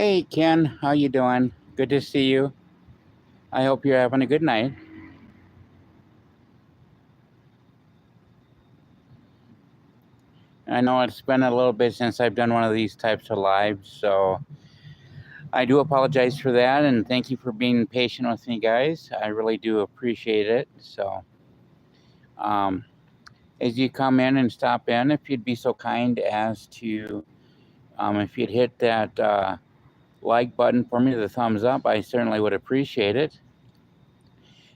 Hey Ken, how you doing? Good to see you. I hope you're having a good night. I know it's been a little bit since I've done one of these types of lives, so I do apologize for that, and thank you for being patient with me, guys. I really do appreciate it. Um, as you come in and stop in, if you'd be so kind as to, if you'd hit that like button for me, the thumbs up, I certainly would appreciate it.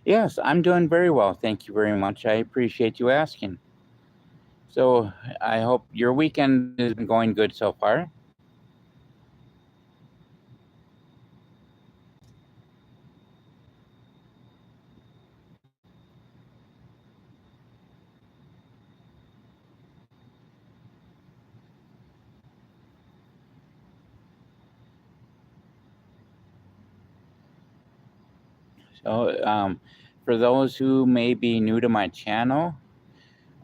Yes, I'm doing very well. Thank you very much. I appreciate you asking. So I hope your weekend has been going good so far. So for those who may be new to my channel,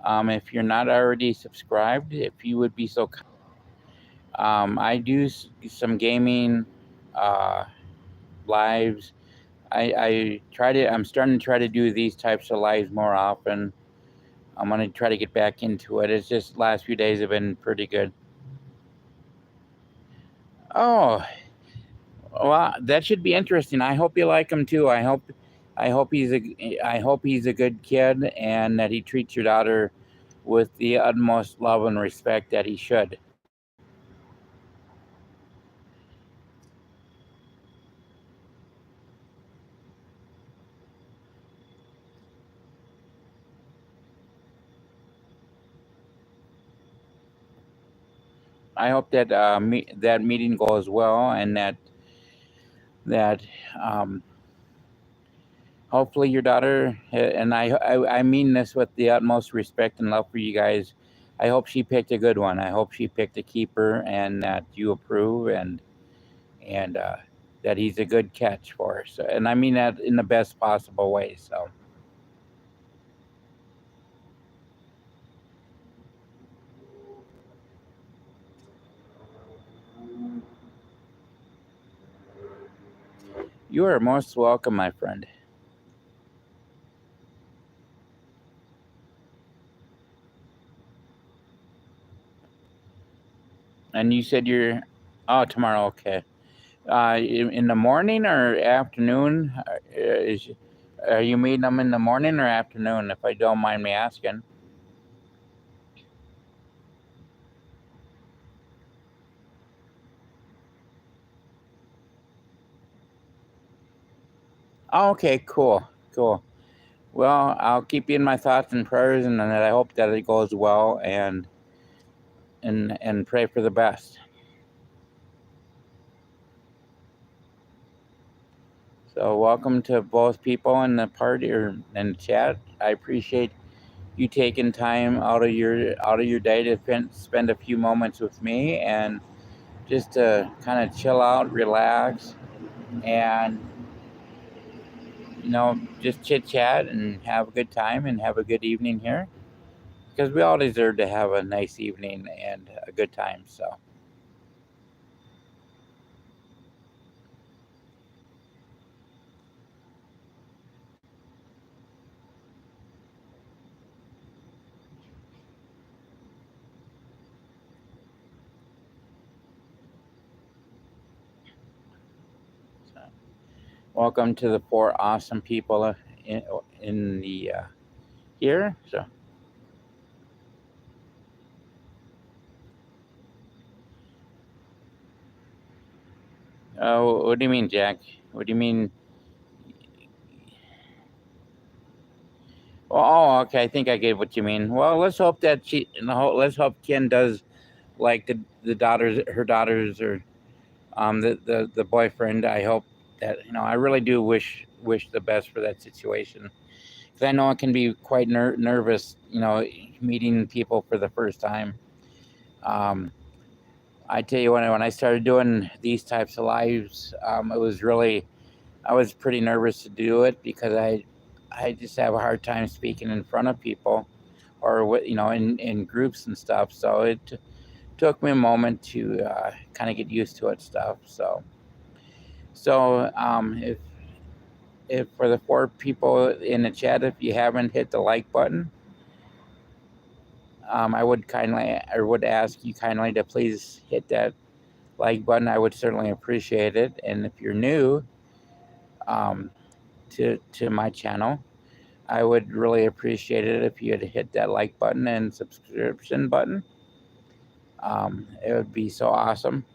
if you're not already subscribed, if you would be so kind. I do some gaming uh, lives. I'm starting to try to do these types of lives more often. I'm going to try to get back into it. It's just last few days have been pretty good. Oh, well, that should be interesting. I hope you like him too. I hope he's a good kid and that he treats your daughter with the utmost love and respect that he should. I hope that that meeting goes well and that um, hopefully your daughter and I mean this with the utmost respect and love for you guys. I hope she picked a good one. I hope she picked a keeper and that you approve and that he's a good catch for her. So, and I mean that in the best possible way. So you are most welcome, my friend. And you said you're tomorrow. Okay. In the morning or afternoon? Are you meeting them in the morning or afternoon? If I don't mind me asking. Oh, okay. Cool. Cool. Well, I'll keep you in my thoughts and prayers, and that I hope that it goes well, and pray for the best. So, welcome to both people in the party or in the chat. I appreciate you taking time out of your day to spend a few moments with me and just to kind of chill out, relax, and just chit chat and have a good time and have a good evening here because we all deserve to have a nice evening and a good time. So, so welcome to the four awesome people in the here. So, what do you mean, Jack? What do you mean? Oh, okay. I think I get what you mean. Well, let's hope that let's hope Ken does like the daughters, her daughters, or the boyfriend. I hope that I really do wish the best for that situation because I know it can be quite nervous. Meeting people for the first time. Um, I tell you when I started doing these types of lives, it was really I was pretty nervous to do it because I just have a hard time speaking in front of people or in groups and stuff. So it took me a moment to kind of get used to it stuff. So if for the 4 people in the chat, if you haven't hit the like button, I would ask you kindly to please hit that like button. I would certainly appreciate it. And if you're new to my channel, I would really appreciate it if you had hit that like button and subscription button. It would be so awesome.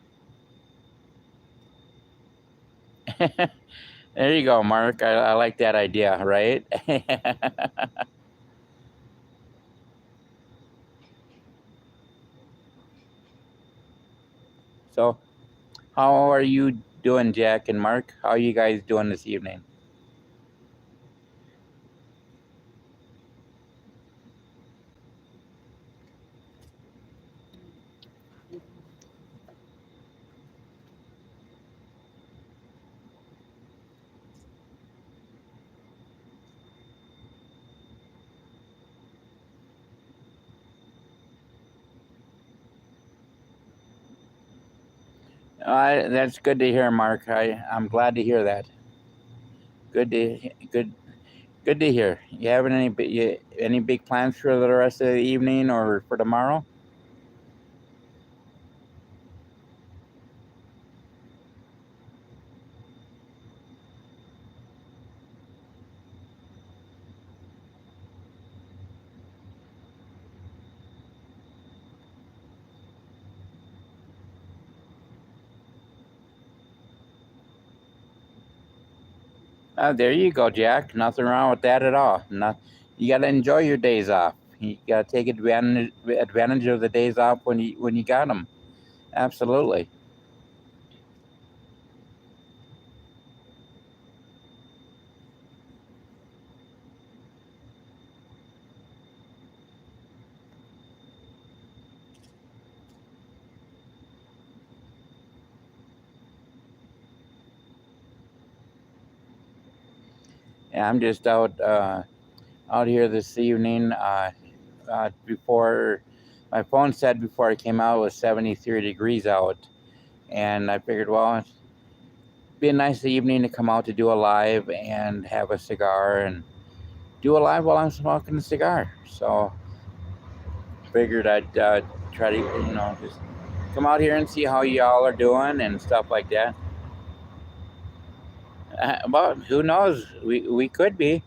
There you go, Mark. I like that idea, right? So, how are you doing, Jack and Mark? How are you guys doing this evening? That's good to hear, Mark. I'm glad to hear that. Good to hear. You having any big plans for the rest of the evening or for tomorrow? There you go, Jack. Nothing wrong with that at all. You got to enjoy your days off. You got to take advantage of the days off when you got them. Absolutely. Yeah, I'm just out here this evening. Before my phone said before I came out it was 73 degrees out, and I figured, well, it'd be a nice evening to come out to do a live and have a cigar and do a live while I'm smoking a cigar. So figured I'd try to just come out here and see how y'all are doing and stuff like that. Well, who knows? We could be.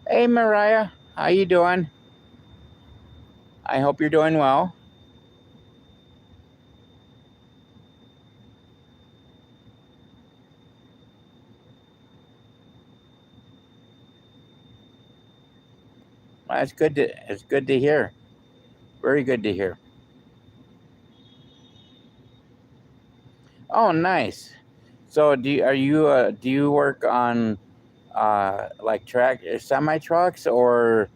Hey, Mariah, how you doing? I hope you're doing well. Well, it's good to hear. Very good to hear. Oh, nice. So do you work on like semi trucks or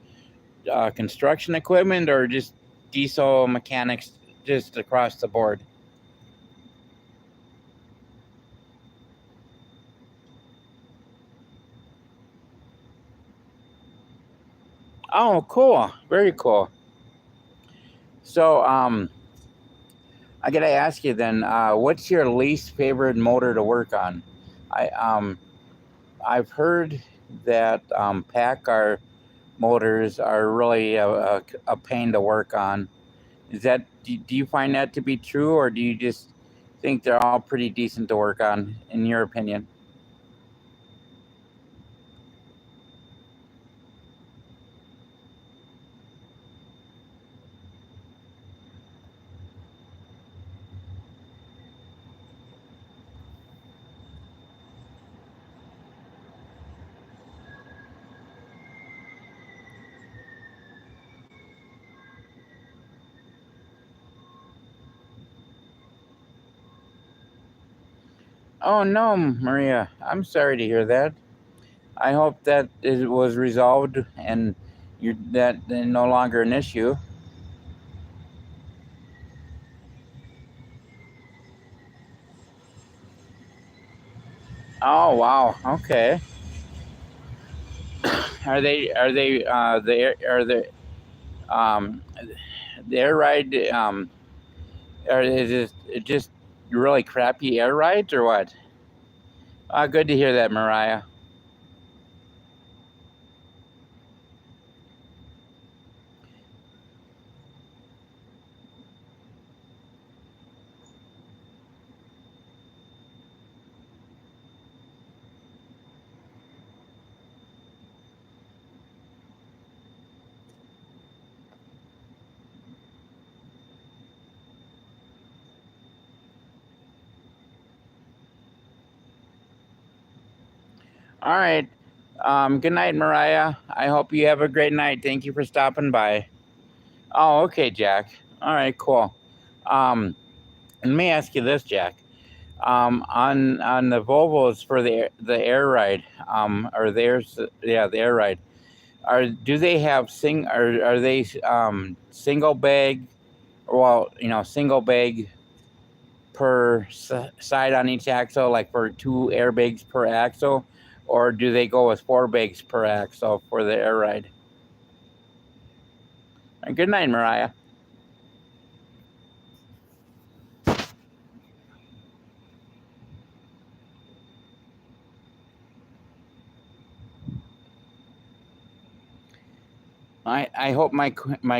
construction equipment or just diesel mechanics just across the board? Oh, cool. Very cool. So I gotta ask you then, what's your least favorite motor to work on? I've heard that PACCAR motors are really a pain to work on. Do you find that to be true, or do you just think they're all pretty decent to work on, in your opinion? Oh no, Maria, I'm sorry to hear that. I hope that it was resolved and that no longer an issue. Oh wow, okay. Are they um the air ride, or is it just really crappy air rides or what? Good to hear that, Mariah. All right. Good night, Mariah. I hope you have a great night. Thank you for stopping by. Oh, okay, Jack. All right, cool. Let me ask you this, Jack. On the Volvos for the air ride, or there's yeah the air ride. Do they have are they single bag? Well, single bag per side on each axle, like for 2 airbags per axle, or do they go with 4 bags per axle for the air ride? And good night, Mariah. I hope my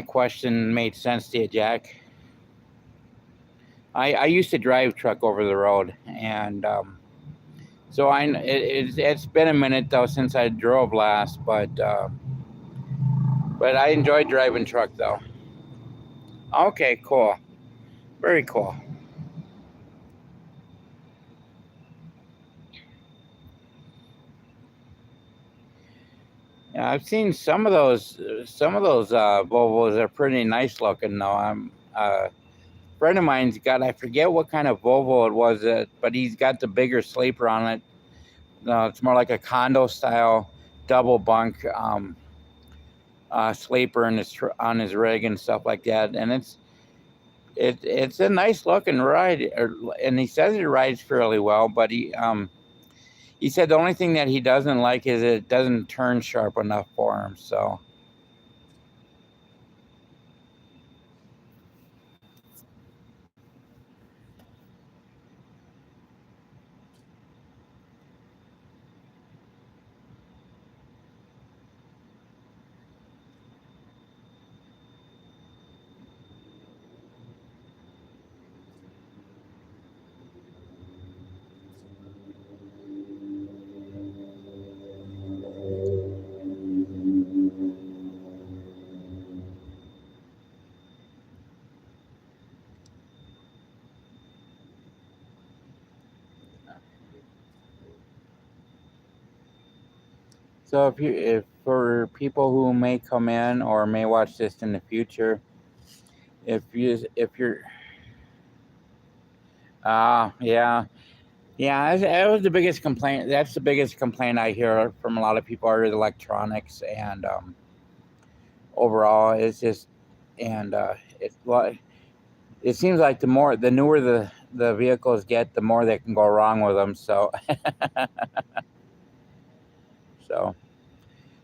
question made sense to you, Jack. I used to drive truck over the road, and so it's been a minute though since I drove last, but I enjoyed driving truck though. Okay, cool, very cool. Yeah, I've seen some of those. Some of those Volvos are pretty nice looking though. I'm friend of mine's got, I forget what kind of Volvo it was, but he's got the bigger sleeper on it. It's more like a condo style double bunk sleeper on his rig and stuff like that. And it's a nice looking ride, and he says it rides fairly well. But he said the only thing that he doesn't like is it doesn't turn sharp enough for him. So if for people who may come in or may watch this in the future, if you're yeah. Yeah, that was the biggest complaint. That's the biggest complaint I hear from a lot of people are the electronics, and overall it's just, and it seems like the newer the vehicles get, the more they can go wrong with them. So so,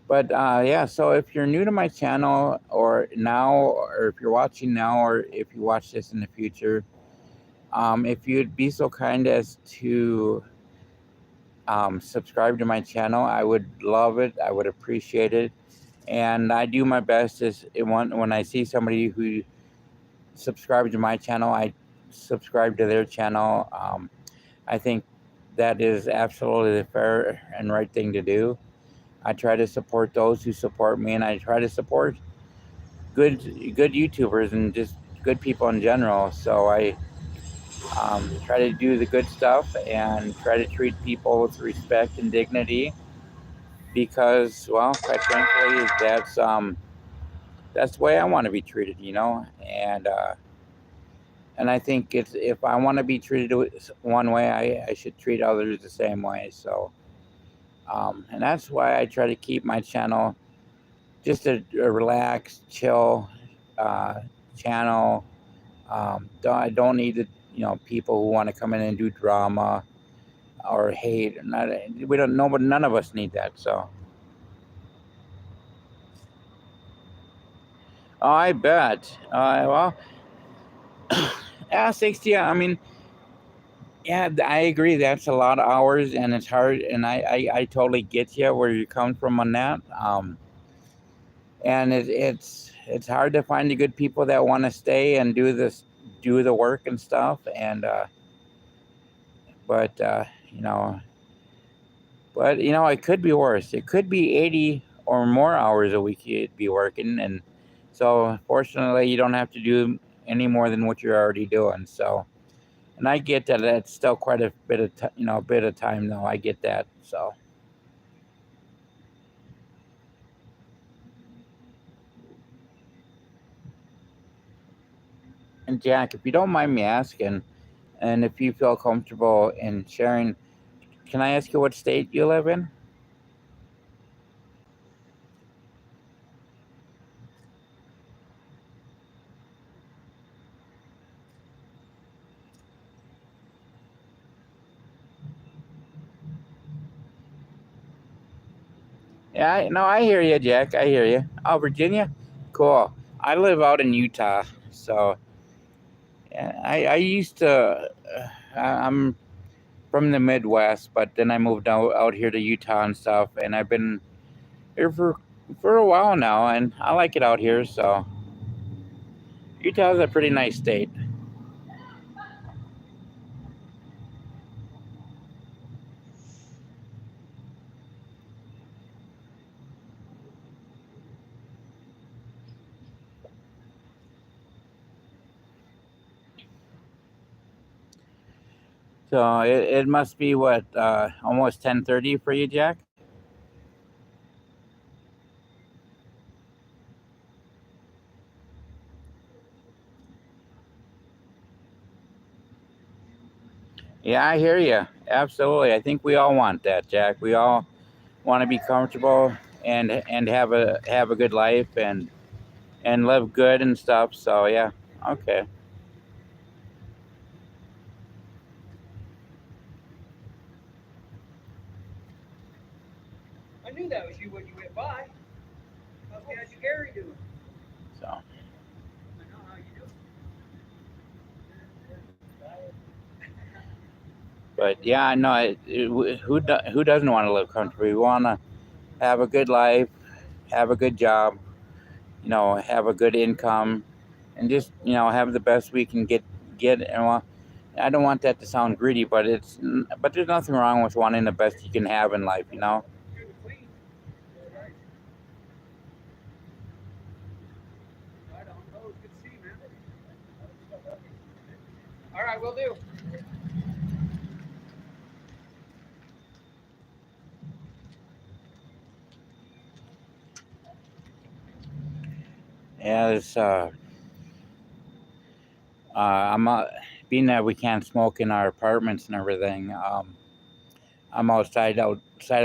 but yeah. So if you're new to my channel, or now, or if you're watching now, or if you watch this in the future, if you'd be so kind as to subscribe to my channel, I would love it. I would appreciate it. And I do my best is when I see somebody who subscribes to my channel, I subscribe to their channel. I think that is absolutely the fair and right thing to do. I try to support those who support me, and I try to support good YouTubers and just good people in general. So I try to do the good stuff and try to treat people with respect and dignity, because, well, quite frankly, that's the way I want to be treated, and I think if I want to be treated one way, I should treat others the same way. So, and that's why I try to keep my channel just a relaxed, chill uh, channel. I don't need people who want to come in and do drama or hate. Not, we don't know, but none of us need that. So, Oh, I bet. Well, yeah, 60. I mean, yeah, I agree. That's a lot of hours, and it's hard. And I totally get you where you come from on that. And it's hard to find the good people that want to stay and do the work and stuff. And but you know, it could be worse. It could be 80 or more hours a week you'd be working, and so fortunately, you don't have to do any more than what you're already doing. So. And I get that it's still quite a bit of a bit of time though. I get that. So, and Jack, if you don't mind me asking, and if you feel comfortable in sharing, can I ask you what state you live in? Yeah, no, I hear you, Jack. I hear you. Oh, Virginia, cool. I live out in Utah, so yeah, I used to. I'm from the Midwest, but then I moved out here to Utah and stuff, and I've been here for a while now, and I like it out here. So Utah's a pretty nice state. So it must be what almost 10:30 for you, Jack. Yeah, I hear you. Absolutely. I think we all want that, Jack. We all want to be comfortable and have a good life and live good and stuff. So yeah. Okay. I knew that was you when you went by. How's Gary doing? So I know how you do. but yeah, I know who doesn't want to live comfortably? We want to have a good life, have a good job, have a good income, and just have the best we can get. And well, I don't want that to sound greedy, but there's nothing wrong with wanting the best you can have in life, you know. Good to clean. Right. Right on. Oh, it's good to see you, man. All right, we'll do. Yeah, it's I'm being that we can't smoke in our apartments and everything. I'm outside of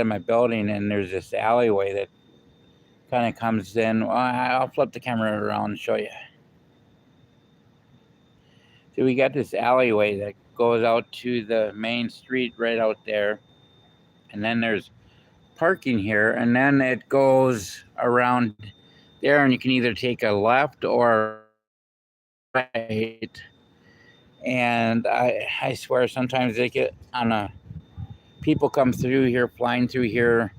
my building, and there's this alleyway that kind of comes in. Well, I'll flip the camera around and show you. So we got this alleyway that goes out to the main street right out there, and then there's parking here, and then it goes around there, and you can either take a left or a right. And I swear sometimes they get on a people come through here, flying through here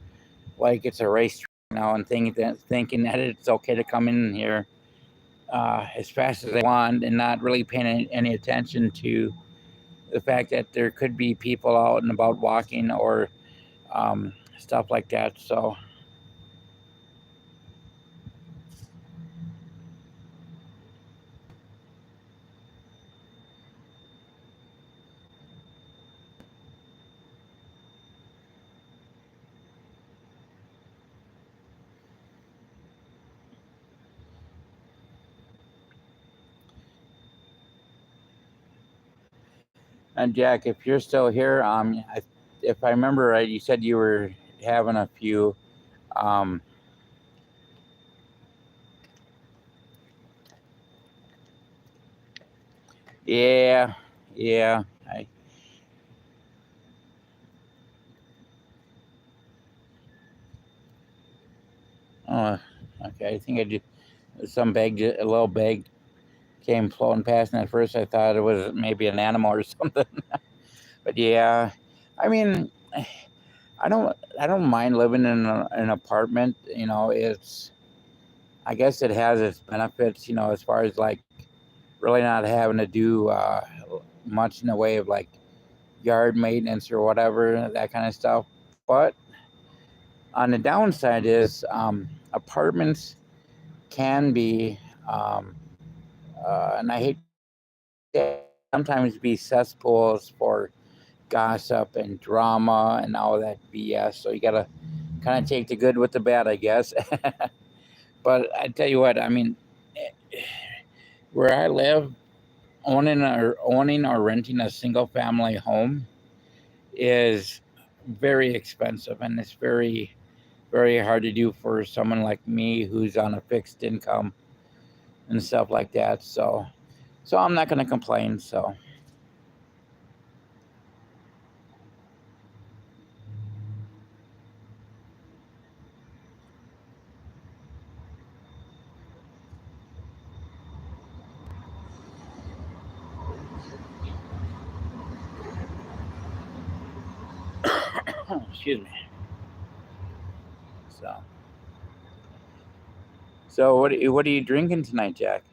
like it's a race now, and thinking that it's okay to come in here as fast as they want, and not really paying any attention to the fact that there could be people out and about walking or stuff like that. So and Jack, if you're still here, if I remember right, you said you were having a few. Um, yeah, yeah. Oh, okay. I think I do. some a little bag came floating past, and at first I thought it was maybe an animal or something. But yeah, I mean, I don't mind living in an apartment. I guess it has its benefits. As far as like really not having to do much in the way of like yard maintenance or whatever, that kind of stuff. But on the downside is apartments can be, and I hate to sometimes be cesspools for gossip and drama and all that BS. So you gotta kind of take the good with the bad, I guess. But I tell you what, I mean, where I live, owning or renting a single family home is very expensive, and it's very, very hard to do for someone like me who's on a fixed income and stuff like that. So I'm not gonna complain. So excuse me. So what are you drinking tonight, Jack?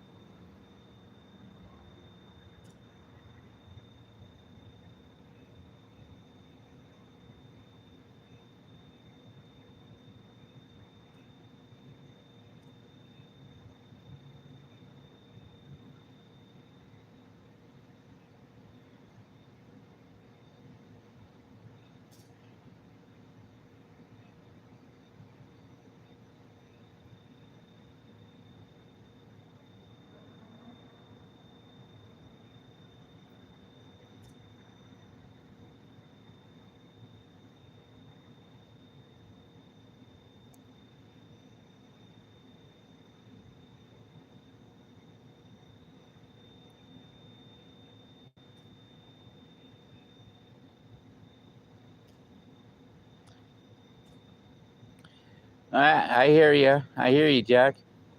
I hear you. I hear you, Jack.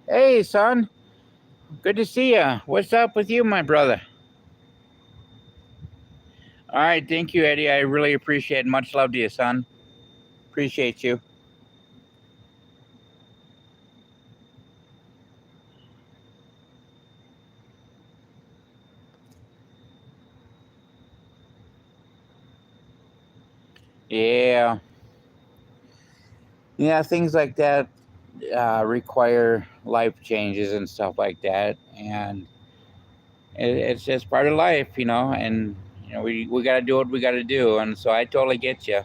Hey, son. Good to see you. What's up with you, my brother? All right, thank you, Eddie. I really appreciate it. Much love to you, son. Appreciate you. Yeah. Yeah, things like that require life changes and stuff like that. And it's just part of life. And, we got to do what we got to do. And so I totally get you.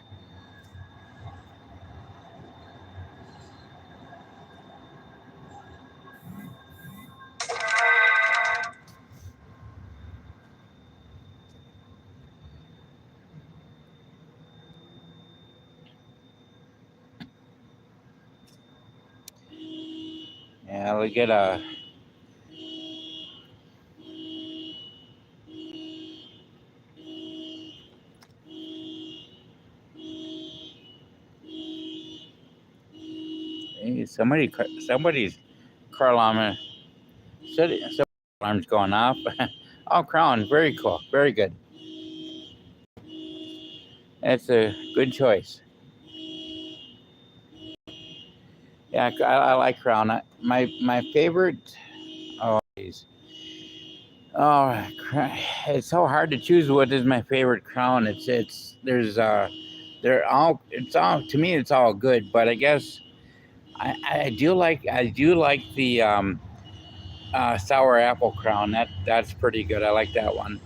Yeah, we get a. Hey, somebody's car alarm. Somebody's alarm's going off. Oh, Crown. Very cool. Very good. That's a good choice. Yeah, I like Crown. My favorite. Oh, geez. Oh, it's so hard to choose what is my favorite Crown. They're all it's all to me it's all good, but I guess I do like the sour apple Crown. That's pretty good. I like that one.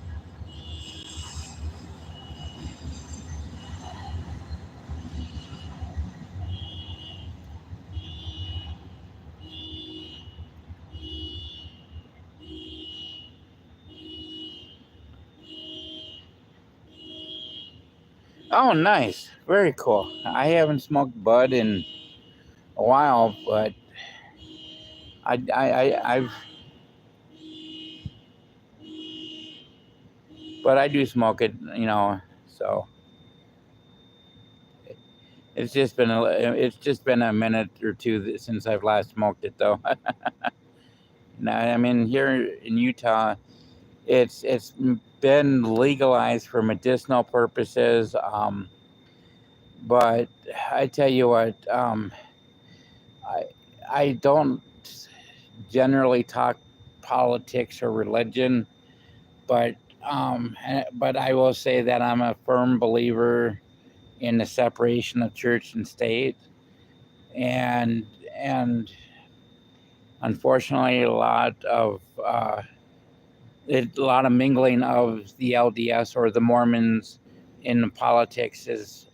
Oh, nice. Very cool. I haven't smoked bud in a while, I've but I do smoke it. So it's just been a minute or two since I've last smoked it, though. Now, I mean, here in Utah, it's been legalized for medicinal purposes. But I tell you what, I I don't generally talk politics or religion, but but I will say that I'm a firm believer in the separation of church and state, and and unfortunately, a lot of mingling of the LDS or the Mormons in politics is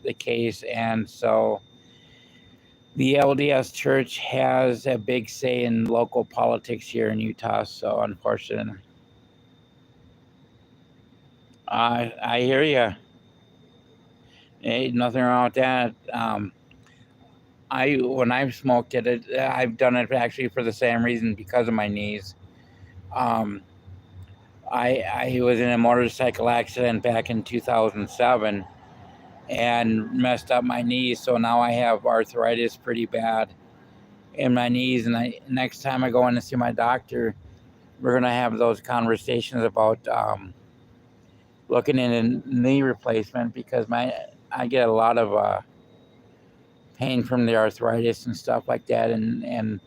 the case, and so the LDS Church has a big say in local politics here in Utah. So unfortunately, I hear you. Ain't nothing wrong with that. I when I've smoked it, I've done it actually for the same reason because of my knees. Um, I was in a motorcycle accident back in 2007 and messed up my knees, so now I have arthritis pretty bad in my knees. And next time I go in to see my doctor, we're gonna have those conversations about looking at a knee replacement because I get a lot of pain from the arthritis and stuff like that, and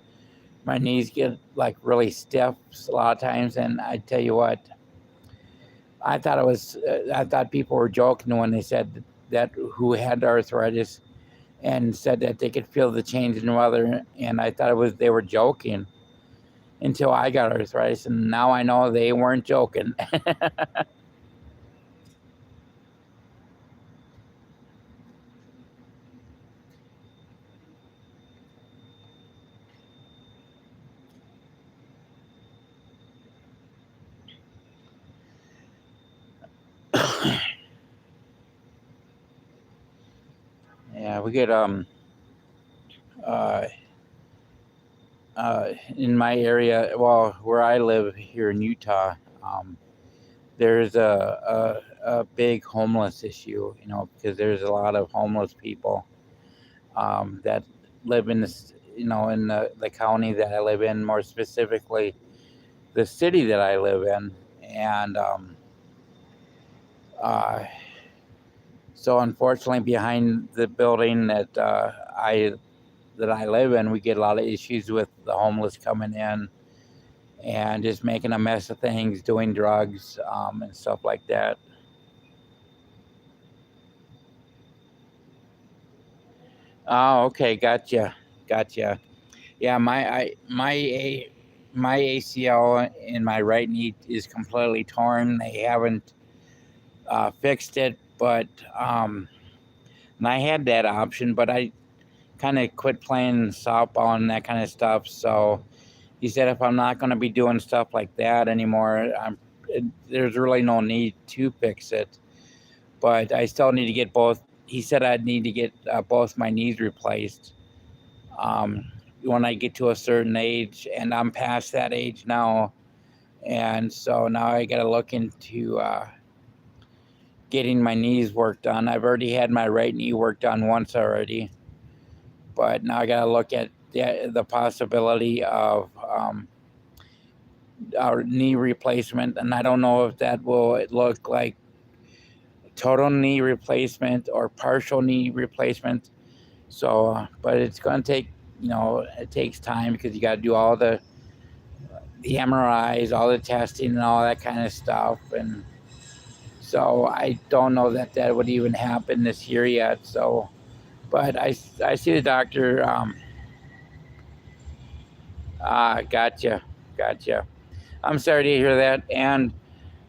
my knees get like really stiff a lot of times. And I tell you what, I thought people were joking when they said that who had arthritis and said that they could feel the change in weather, and I thought they were joking until I got arthritis, and now I know they weren't joking. Yeah, we get uh, in my area, well, where I live here in Utah, there's a big homeless issue, because there's a lot of homeless people that live in this, in the county that I live in, more specifically, the city that I live in. And uh, so unfortunately, behind the building that I live in, we get a lot of issues with the homeless coming in and just making a mess of things, doing drugs, and stuff like that. Oh, okay, gotcha. Yeah, my ACL in my right knee is completely torn. They haven't fixed it, but and I had that option, but I kind of quit playing softball and that kind of stuff. So he said if I'm not going to be doing stuff like that anymore, there's really no need to fix it. But I still need to get both. He said I'd need to get both my knees replaced um, when I get to a certain age, and I'm past that age now. And so now I got to look into getting my knees worked on. I've already had my right knee worked on once already, but now I got to look at the possibility of our knee replacement, and I don't know if that will look like total knee replacement or partial knee replacement. So, but it's going to take, it takes time because you got to do all the MRIs, all the testing, and all that kind of stuff. And so I don't know that that would even happen this year yet. So, but I see the doctor. Gotcha, gotcha. I'm sorry to hear that, and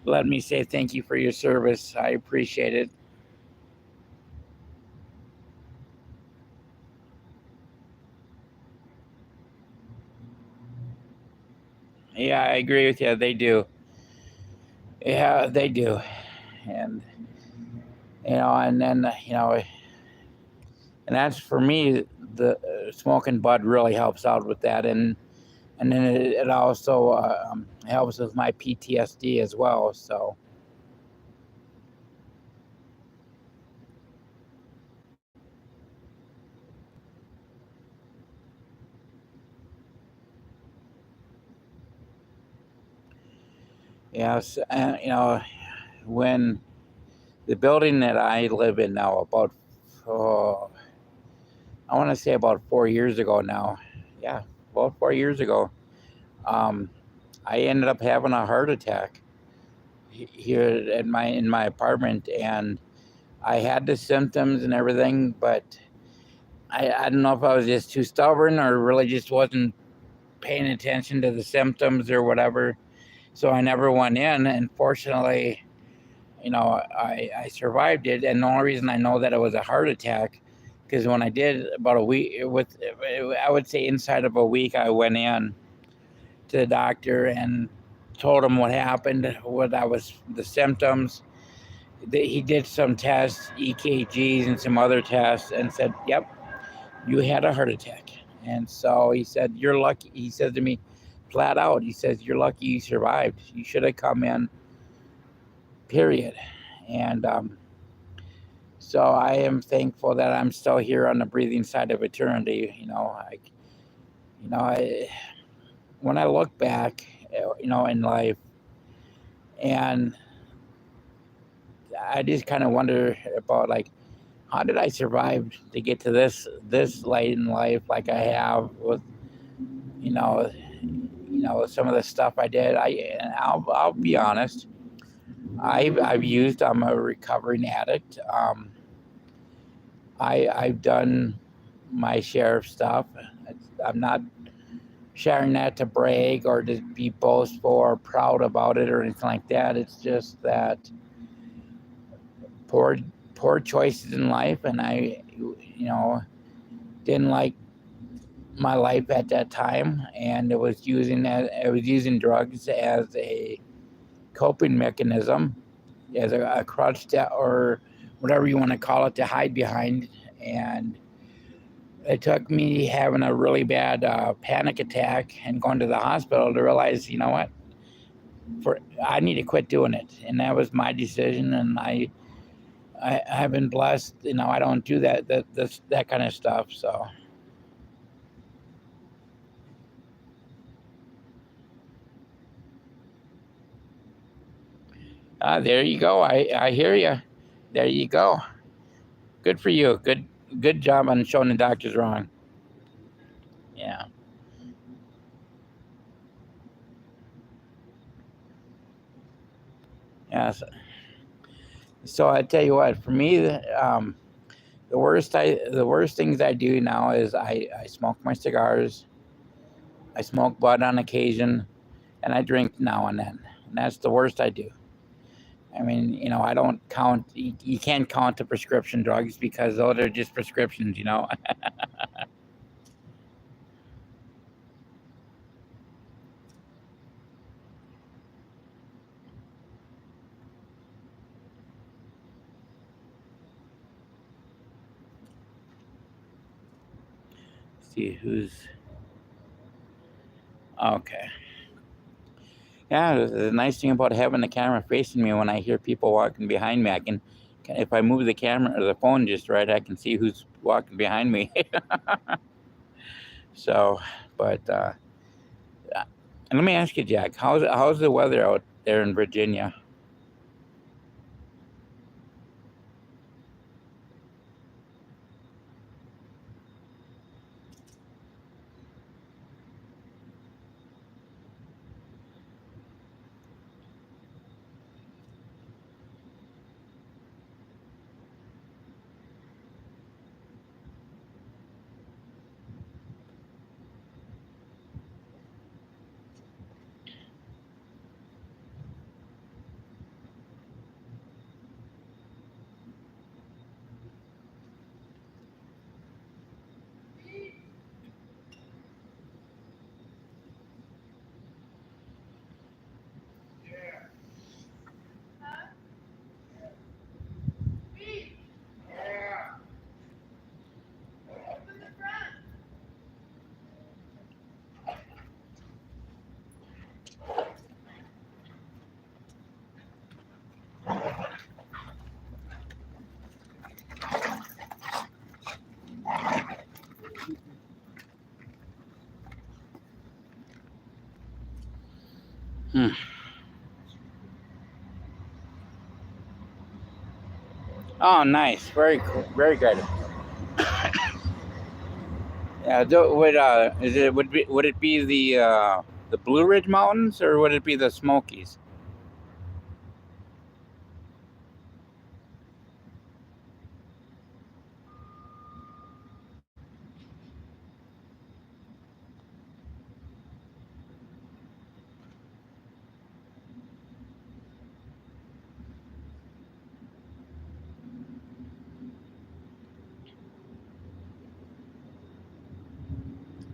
let me say thank you for your service. I appreciate it. Yeah, I agree with you. They do. Yeah, they do. And and then and that's for me. The smoking bud really helps out with that, and then it also helps with my PTSD as well. So Yes, and when the building that I live in now, oh, I want to say about 4 years ago now. Yeah, about 4 years ago, um, I ended up having a heart attack here at my apartment, and I had the symptoms and everything, but I don't know if I was just too stubborn or really just wasn't paying attention to the symptoms or whatever. So I never went in, and fortunately, I survived it. And the only reason I know that it was a heart attack, because when I did about a week, I would say inside of a week, I went in to the doctor and told him what happened, what I was, the symptoms. He did some tests, EKGs and some other tests, and said, "Yep, you had a heart attack." And so he said, "You're lucky." He said to me, flat out, he says, "You're lucky you survived. You should have come in, period." And so I am thankful that I'm still here on the breathing side of eternity. I when I look back, in life, and I just kind of wonder about, like, how did I survive to get to this late in life, like I have with you know some of the stuff I did. I'll be honest. I've used. I'm a recovering addict. I've done my share of stuff. I'm not sharing that to brag or to be boastful or proud about it or anything like that. It's just that poor poor choices in life, and I didn't like my life at that time, and I was using drugs as a coping mechanism, as a crutch or whatever you want to call it, to hide behind. And it took me having a really bad panic attack and going to the hospital to realize, you know what, I need to quit doing it, and that was my decision. And I have been blessed. I don't do that kind of stuff. So there you go. I hear you. There you go. Good for you. Good job on showing the doctors wrong. Yeah. Yeah. So I tell you what, for me, the worst things I do now is I smoke my cigars, I smoke bud on occasion, and I drink now and then. And that's the worst I do. I mean, I don't count. You can't count the prescription drugs because those are just prescriptions. See who's okay. Yeah, the nice thing about having the camera facing me, when I hear people walking behind me, if I move the camera or the phone just right, I can see who's walking behind me. So, but and let me ask you, Jack, how's the weather out there in Virginia? Hmm. Oh, nice. Very cool. Very good. Yeah. Would it be the Blue Ridge Mountains or would it be the Smokies?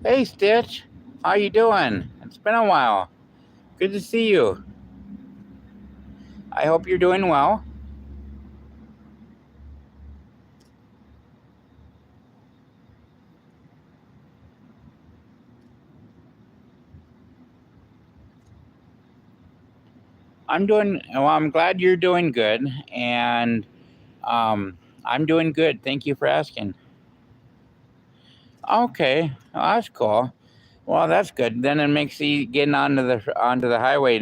Hey, Stitch. How you doing? It's been a while. Good to see you. I hope you're doing well. I'm doing well. I'm glad you're doing good, and um, I'm doing good. Thank you for asking. Okay, well, that's cool. Well, that's good. Then it makes the getting onto the highway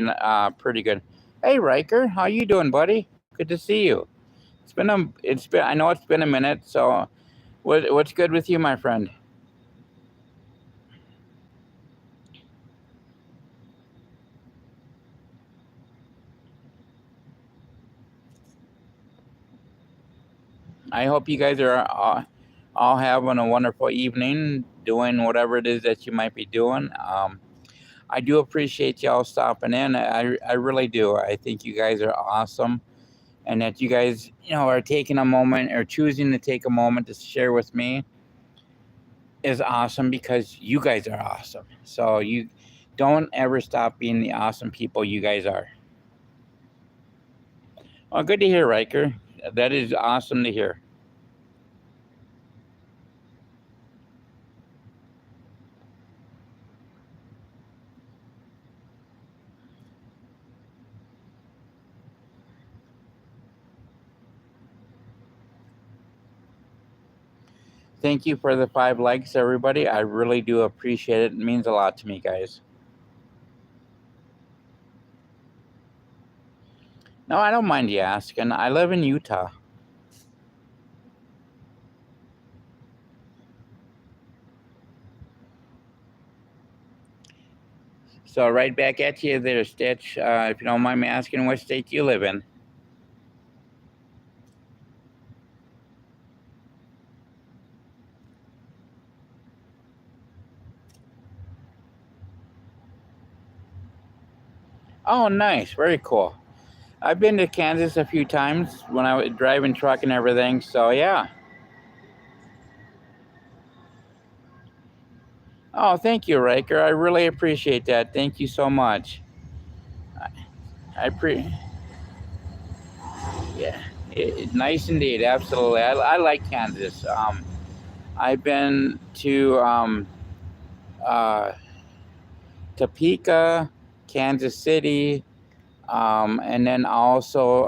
pretty good. Hey, Riker, how you doing, buddy? Good to see you. It's been I know it's been a minute. So what's good with you, my friend? I hope you guys are all having a wonderful evening, doing whatever it is that you might be doing. I do appreciate y'all stopping in. I really do. I think you guys are awesome, and that you guys, are taking a moment or choosing to take a moment to share with me is awesome because you guys are awesome. So you don't ever stop being the awesome people you guys are. Well, good to hear, Riker. That is awesome to hear. Thank you for the 5 likes, everybody. I really do appreciate it. It means a lot to me, guys. No, I don't mind you asking. I live in Utah. So right back at you there, Stitch. If you don't mind me asking, what state do you live in? Oh, nice. Very cool. I've been to Kansas a few times when I was driving truck and everything. So yeah. Oh, thank you, Riker. I really appreciate that. Thank you so much. I pre Yeah, nice indeed. Absolutely. I like Kansas. I've been to uh, Topeka, Kansas City, and then also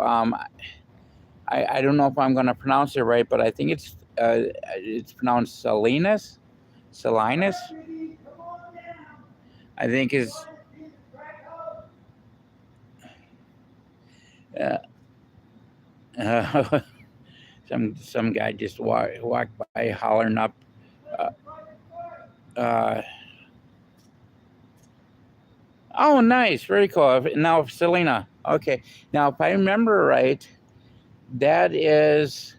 I don't know if I'm going to pronounce it right, but I think it's pronounced Salinas. Salinas, I think is. Uh, some guy just walked by hollering up. Uh, uh, oh, nice, very cool. Now Selena. Okay, now if I remember right, that is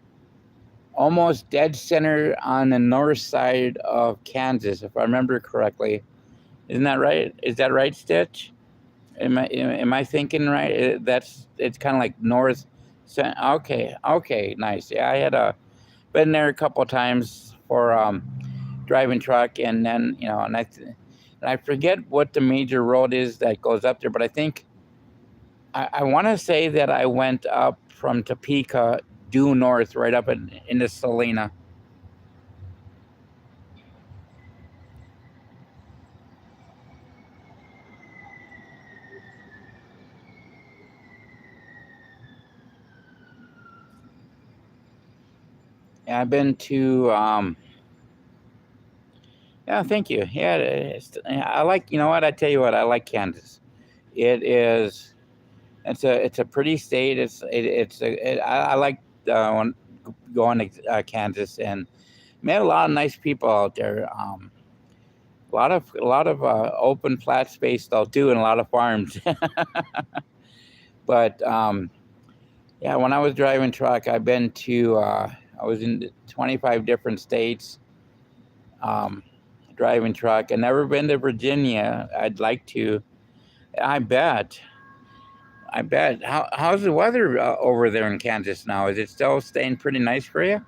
almost dead center on the north side of Kansas, if I remember correctly. Isn't that right? Is that right, Stitch? Am I thinking right? It's kind of like north. Okay, okay, nice. Yeah, I had been there a couple of times for driving truck, and then and I forget what the major road is that goes up there, but I think I want to say that I went up from Topeka due north right up into Salina. Yeah, I've been to. Yeah, thank you. Yeah, I like. You know what? I tell you what. I like Kansas. It is. It's a pretty state. I like when going to Kansas and met a lot of nice people out there. A lot of open flat space though too, and a lot of farms. But yeah, when I was driving truck, I've been to I was in 25 different states um, driving truck. I never been to Virginia. I'd like to. I bet. I bet. How's the weather over there in Kansas now? Is it still staying pretty nice for you?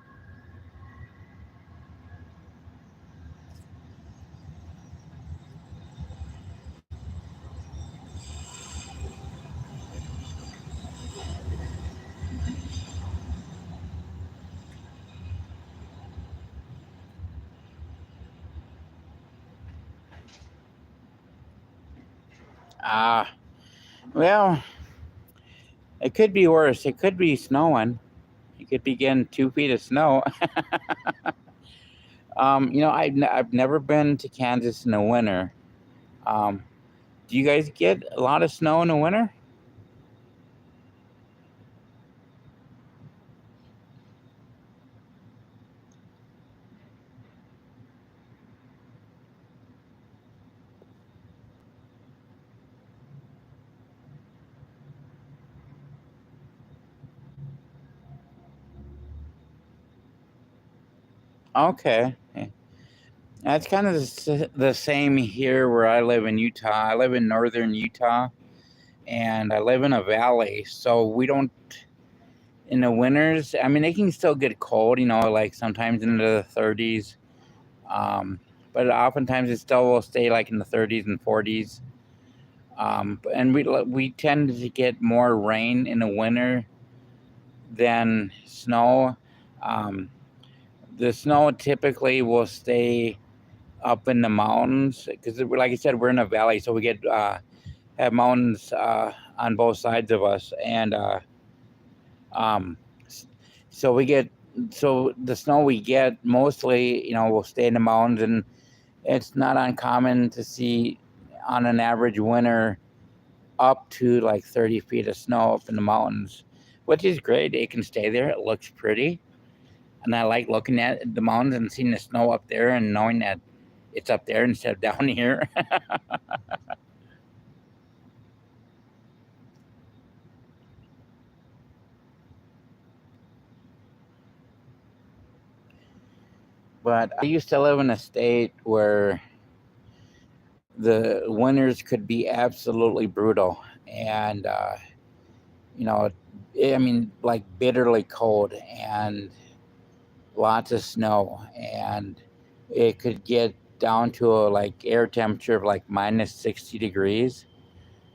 Ah, well, it could be worse. It could be snowing. You could be getting 2 feet of snow. I've never been to Kansas in the winter. Um, do you guys get a lot of snow in the winter? Okay. That's kind of the same here where I live in Utah. I live in northern Utah and I live in a valley. So we don't, in the winters, I mean, it can still get cold, like sometimes into the 30s. Um, but oftentimes it still will stay like in the 30s and 40s. And we tend to get more rain in the winter than snow. Um, the snow typically will stay up in the mountains because, like I said, we're in a valley, so we get have mountains on both sides of us, and um, so we get so the snow we get mostly, will stay in the mountains, and it's not uncommon to see on an average winter up to like 30 feet of snow up in the mountains, which is great. It can stay there. It looks pretty. And I like looking at the mountains and seeing the snow up there and knowing that it's up there instead of down here. But I used to live in a state where the winters could be absolutely brutal. And, you know, I mean, like bitterly cold and lots of snow. And it could get down to a like air temperature of like minus 60 degrees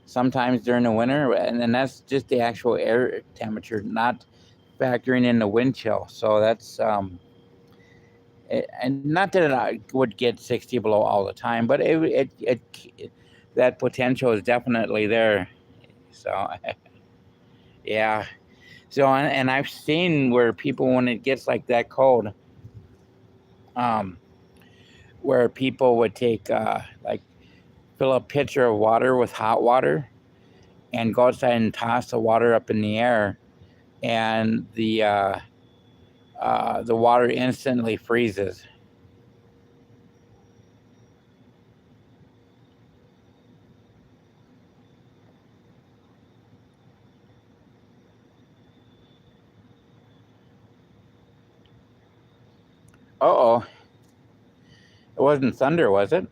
sometimes during the winter, and then that's just the actual air temperature, not factoring in the wind chill. So that's and not that it would get 60 below all the time, but it that potential is definitely there. So yeah. So and I've seen where people when it gets like that cold, um, where people would take like fill a pitcher of water with hot water and go outside and toss the water up in the air and the water instantly freezes. Oh, it wasn't thunder, was it?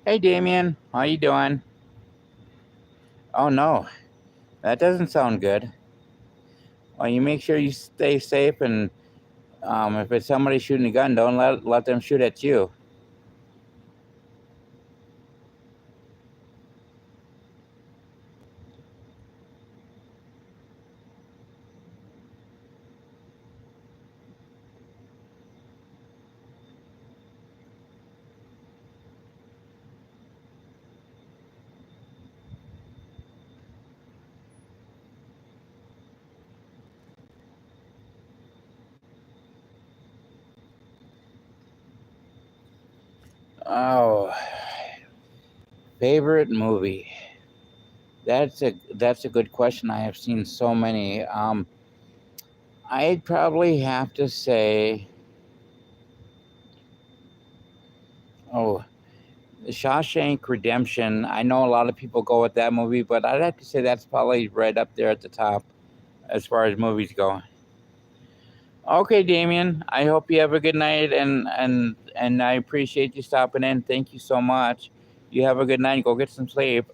Hey, Damien, how you doing? Oh no, that doesn't sound good. Well, you make sure you stay safe, and if it's somebody shooting a gun, don't let them shoot at you. Oh, favorite movie. That's a good question. I have seen so many. I'd probably have to say, oh, The Shawshank Redemption. I know a lot of people go with that movie, but I'd have to say that's probably right up there at the top as far as movies go. Okay, Damien. I hope you have a good night, and I appreciate you stopping in. Thank you so much. You have a good night. Go get some sleep.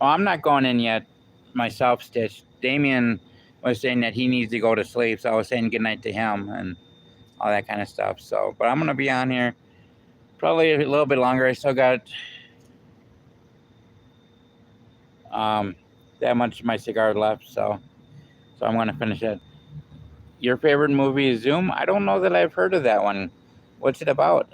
Oh, I'm not going in yet myself, Stitch. Damien was saying that he needs to go to sleep, so I was saying good night to him and all that kind of stuff. So, but I'm gonna be on here probably a little bit longer. I still got that much of my cigar left, so I'm gonna finish it. Your favorite movie is Zoom? I don't know that I've heard of that one. What's it about?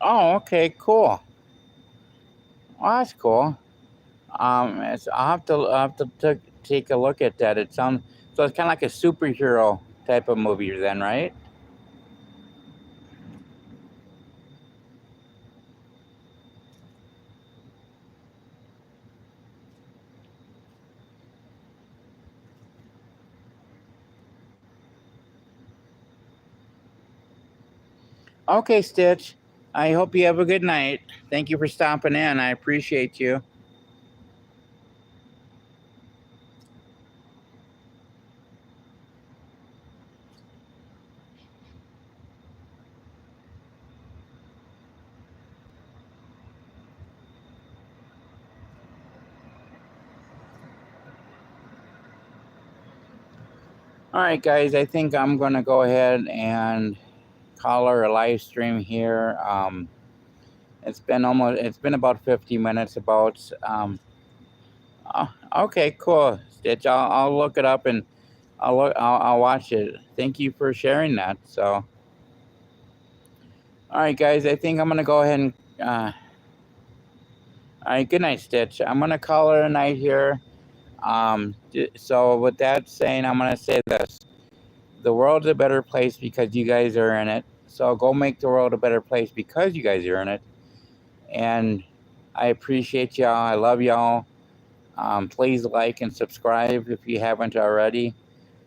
Oh, okay, cool. Oh, that's cool. I'll have to take a look at that. It sounds so. It's kind of like a superhero type of movie, then, right? Okay, Stitch. I hope you have a good night. Thank you for stopping in. I appreciate you. All right, guys. I think I'm gonna go ahead and call her a live stream here. It's been about 50 minutes. Okay, cool, Stitch. I'll look it up and I'll watch it. Thank you for sharing that. So, all right, guys. I think I'm gonna go ahead and. All right. Good night, Stitch. I'm gonna call her a night here. So with that saying, I'm gonna say this: the world's a better place because you guys are in it. So go make the world a better place because you guys are in it. And I appreciate y'all. I love y'all. Please like and subscribe if you haven't already.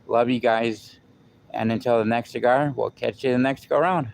Love you guys. And until the next cigar, we'll catch you the next go round.